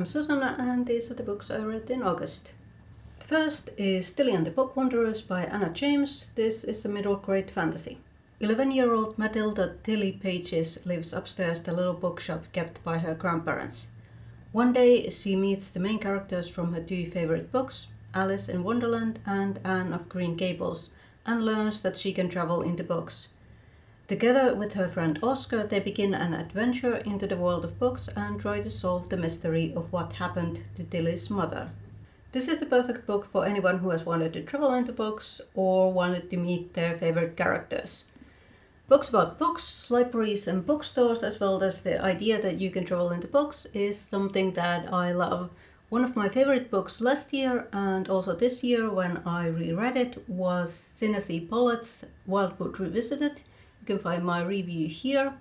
I'm Susanna and these are the books I read in August. The first is Tilly and the Bookwanderers by Anna James. This is a middle grade fantasy. 11-year-old Matilda Tilly Pages lives upstairs the little bookshop kept by her grandparents. One day she meets the main characters from her two favorite books, Alice in Wonderland and Anne of Green Gables, and learns that she can travel in the books. Together with her friend Oscar, they begin an adventure into the world of books and try to solve the mystery of what happened to Tilly's mother. This is the perfect book for anyone who has wanted to travel into books or wanted to meet their favorite characters. Books about books, libraries and bookstores, as well as the idea that you can travel into books, is something that I love. One of my favorite books last year and also this year when I reread it was Sinasy Pollett's Wildwood Revisited. You can find my review here.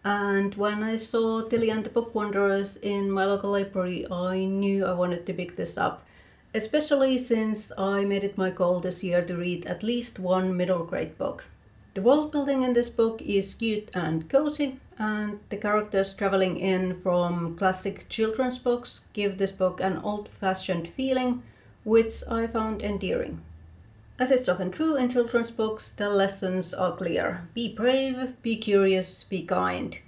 And when I saw Tilly and the Bookwanderers in my local library, I knew I wanted to pick this up, especially since I made it my goal this year to read at least one middle grade book. The world building in this book is cute and cozy, and the characters traveling in from classic children's books give this book an old-fashioned feeling, which I found endearing. As it's often true in children's books, the lessons are clear. Be brave, be curious, be kind.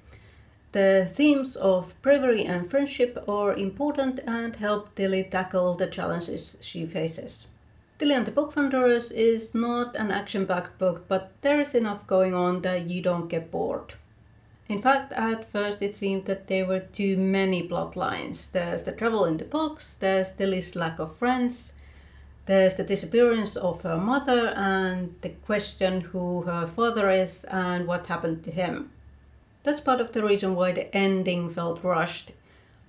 The themes of bravery and friendship are important and help Tilly tackle the challenges she faces. Tilly and the Bookwanderers is not an action-packed book, but there is enough going on that you don't get bored. In fact, at first it seemed that there were too many plot lines. There's the travel in the books, there's Tilly's lack of friends, there's the disappearance of her mother and the question who her father is and what happened to him. That's part of the reason why the ending felt rushed.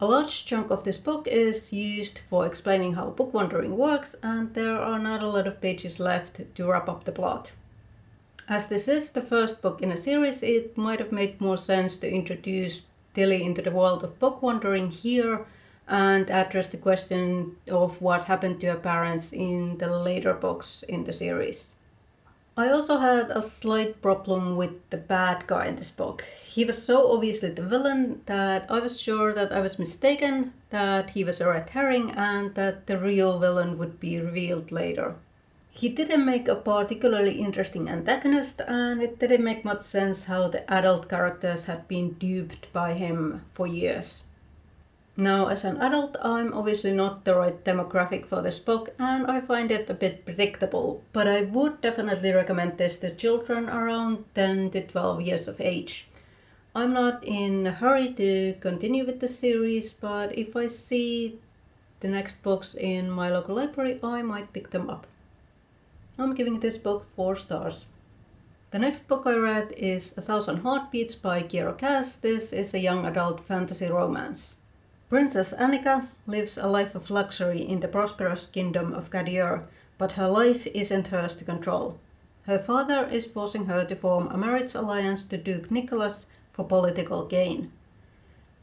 A large chunk of this book is used for explaining how book wandering works, and there are not a lot of pages left to wrap up the plot. As this is the first book in a series, it might have made more sense to introduce Tilly into the world of book wandering here and address the question of what happened to her parents in the later books in the series. I also had a slight problem with the bad guy in this book. He was so obviously the villain that I was sure that I was mistaken, that he was a red herring and that the real villain would be revealed later. He didn't make a particularly interesting antagonist, and it didn't make much sense how the adult characters had been duped by him for years. Now, as an adult, I'm obviously not the right demographic for this book and I find it a bit predictable, but I would definitely recommend this to children around 10 to 12 years of age. I'm not in a hurry to continue with the series, but if I see the next books in my local library, I might pick them up. I'm giving this book 4 stars. The next book I read is 1,000 Heartbeats by Kiera. This is a young adult fantasy romance. Princess Annika lives a life of luxury in the prosperous kingdom of Gadier, but her life isn't hers to control. Her father is forcing her to form a marriage alliance to Duke Nicholas for political gain.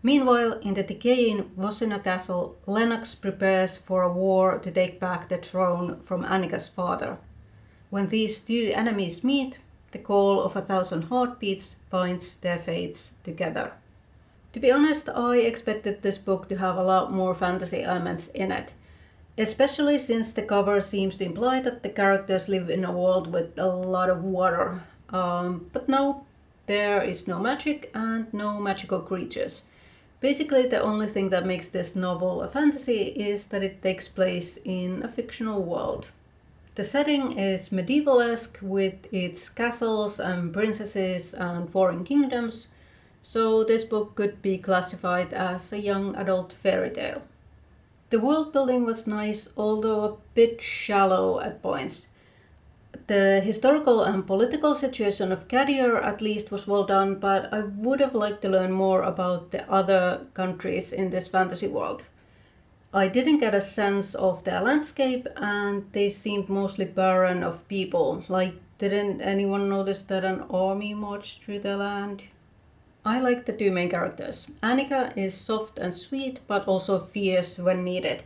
Meanwhile, in the decaying Vosina castle, Lennox prepares for a war to take back the throne from Annika's father. When these two enemies meet, the call of 1,000 heartbeats binds their fates together. To be honest, I expected this book to have a lot more fantasy elements in it, especially since the cover seems to imply that the characters live in a world with a lot of water. But no, there is no magic and no magical creatures. Basically, the only thing that makes this novel a fantasy is that it takes place in a fictional world. The setting is medieval-esque with its castles and princesses and foreign kingdoms, so this book could be classified as a young adult fairy tale. The world building was nice, although a bit shallow at points. The historical and political situation of Gadier at least was well done, but I would have liked to learn more about the other countries in this fantasy world. I didn't get a sense of the landscape and they seemed mostly barren of people. Like, didn't anyone notice that an army marched through the land? I like the two main characters. Annika is soft and sweet, but also fierce when needed.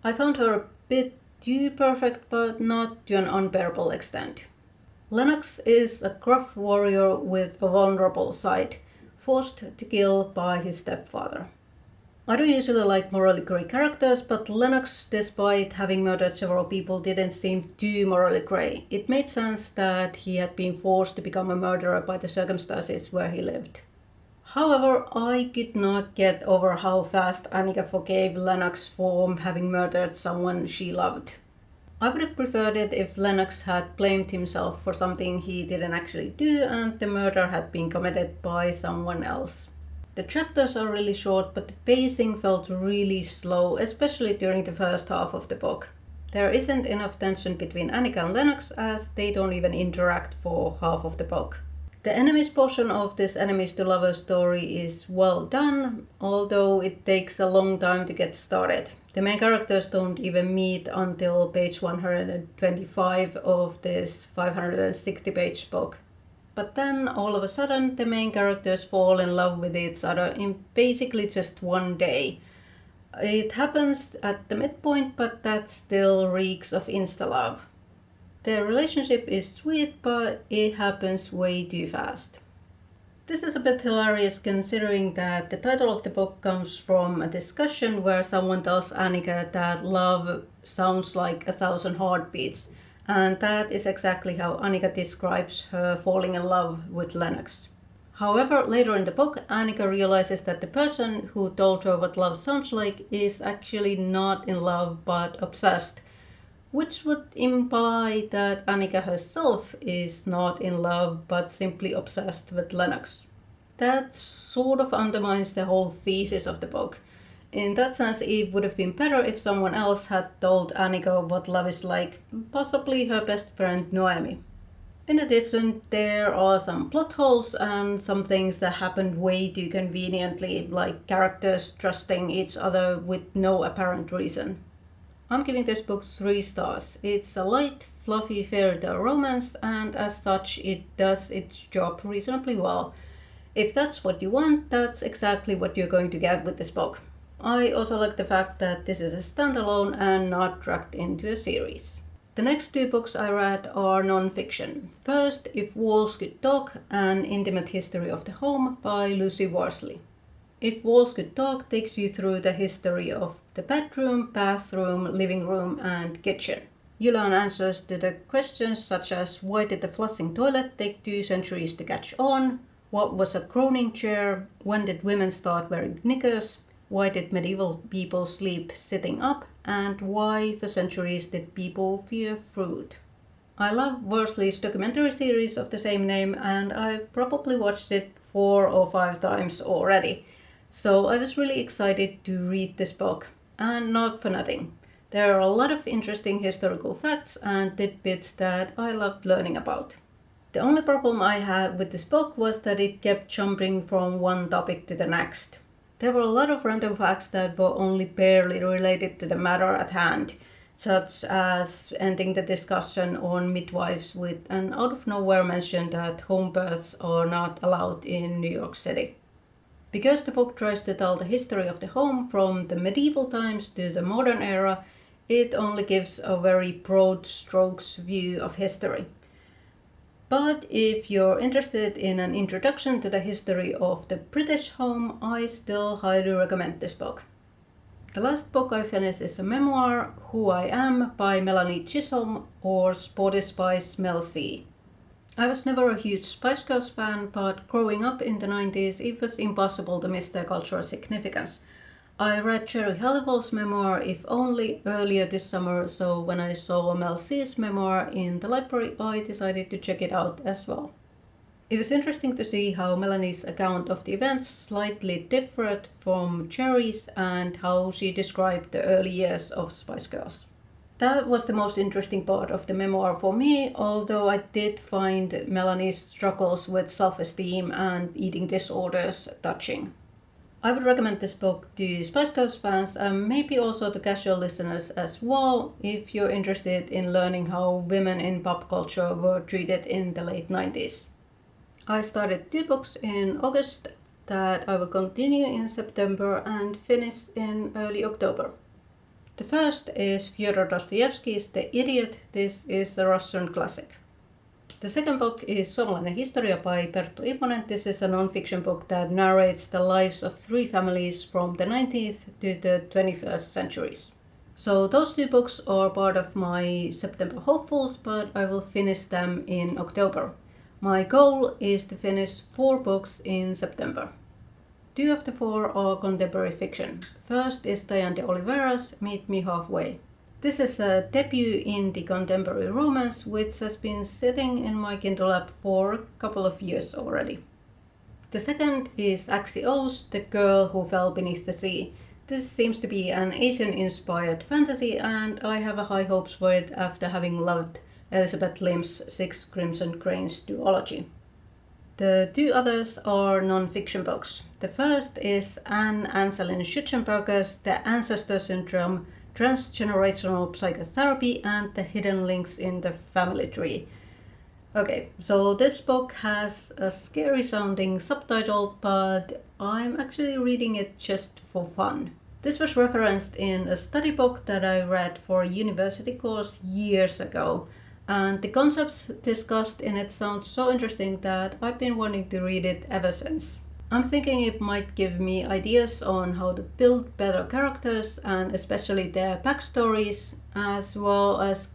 I found her a bit too perfect, but not to an unbearable extent. Lennox is a gruff warrior with a vulnerable side, forced to kill by his stepfather. I do usually like morally grey characters, but Lennox, despite having murdered several people, didn't seem too morally grey. It made sense that he had been forced to become a murderer by the circumstances where he lived. However, I could not get over how fast Annika forgave Lennox for having murdered someone she loved. I would have preferred it if Lennox had blamed himself for something he didn't actually do and the murder had been committed by someone else. The chapters are really short, but the pacing felt really slow, especially during the first half of the book. There isn't enough tension between Annika and Lennox as they don't even interact for half of the book. The enemies portion of this enemies to lovers story is well done, although it takes a long time to get started. The main characters don't even meet until page 125 of this 560-page book. But then, all of a sudden, the main characters fall in love with each other in basically just one day. It happens at the midpoint, but that still reeks of insta-love. Their relationship is sweet, but it happens way too fast. This is a bit hilarious considering that the title of the book comes from a discussion where someone tells Annika that love sounds like 1,000 heartbeats. And that is exactly how Annika describes her falling in love with Lennox. However, later in the book, Annika realizes that the person who told her what love sounds like is actually not in love but obsessed, which would imply that Annika herself is not in love but simply obsessed with Lennox. That sort of undermines the whole thesis of the book. In that sense, it would have been better if someone else had told Annika what love is like, possibly her best friend Noemi. In addition, there are some plot holes and some things that happened way too conveniently, like characters trusting each other with no apparent reason. I'm giving this book 3 stars. It's a light, fluffy fairy tale romance, and as such, it does its job reasonably well. If that's what you want, that's exactly what you're going to get with this book. I also like the fact that this is a standalone and not dragged into a series. The next 2 books I read are non-fiction. First, If Walls Could Talk, An Intimate History of the Home by Lucy Worsley. If Walls Could Talk takes you through the history of the bedroom, bathroom, living room and kitchen. You learn answers to the questions such as why did the flushing toilet take 2 centuries to catch on? What was a groaning chair? When did women start wearing knickers? Why did medieval people sleep sitting up? And why for centuries did people fear fruit? I love Worsley's documentary series of the same name and I've probably watched it 4 or 5 times already. So I was really excited to read this book. And not for nothing. There are a lot of interesting historical facts and tidbits that I loved learning about. The only problem I had with this book was that it kept jumping from one topic to the next. There were a lot of random facts that were only barely related to the matter at hand, such as ending the discussion on midwives with an out-of-nowhere mention that home births are not allowed in New York City. Because the book tries to tell the history of the home from the medieval times to the modern era, it only gives a very broad strokes view of history. But if you're interested in an introduction to the history of the British home, I still highly recommend this book. The last book I finished is a memoir, Who I Am by Melanie Chisholm, or Sporty Spice Mel C. I was never a huge Spice Girls fan, but growing up in the 90s it was impossible to miss their cultural significance. I read Cherry Halliwell's memoir If Only earlier this summer, so when I saw Mel C's memoir in the library I decided to check it out as well. It was interesting to see how Melanie's account of the events slightly differed from Cherry's and how she described the early years of Spice Girls. That was the most interesting part of the memoir for me, although I did find Melanie's struggles with self-esteem and eating disorders touching. I would recommend this book to Spice Girls fans and maybe also to casual listeners as well if you're interested in learning how women in pop culture were treated in the late 90s. I started 2 books in August that I will continue in September and finish in early October. The first is Fyodor Dostoevsky's The Idiot. This is a Russian classic. The second book is Suomalainen Historia by Perttu Immonen. This is a non-fiction book that narrates the lives of 3 families from the 19th to the 21st centuries. So those 2 books are part of my September hopefuls, but I will finish them in October. My goal is to finish 4 books in September. 2 of the 4 are contemporary fiction. First is Diane de Oliveira's Meet Me Halfway. This is a debut indie contemporary romance which has been sitting in my Kindle app for a couple of years already. The second is Axios, The Girl Who Fell Beneath the Sea. This seems to be an Asian-inspired fantasy, and I have high hopes for it after having loved Elizabeth Lim's 6 Crimson Cranes duology. The 2 others are non-fiction books. The first is Anne Anselin Schutzenberger's The Ancestor Syndrome, Transgenerational Psychotherapy and the Hidden Links in the Family Tree. Okay, so this book has a scary sounding subtitle, but I'm actually reading it just for fun. This was referenced in a study book that I read for a university course years ago, and the concepts discussed in it sound so interesting that I've been wanting to read it ever since. I'm thinking it might give me ideas on how to build better characters and especially their backstories, as well as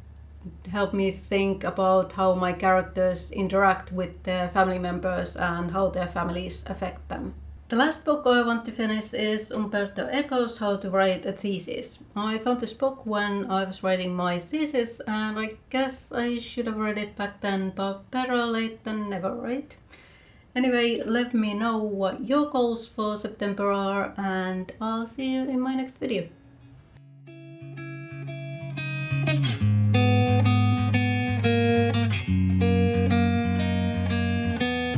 help me think about how my characters interact with their family members and how their families affect them. The last book I want to finish is Umberto Eco's How to Write a Thesis. I found this book when I was writing my thesis, and I guess I should have read it back then, but better late than never, right? Anyway, let me know what your goals for September are, and I'll see you in my next video.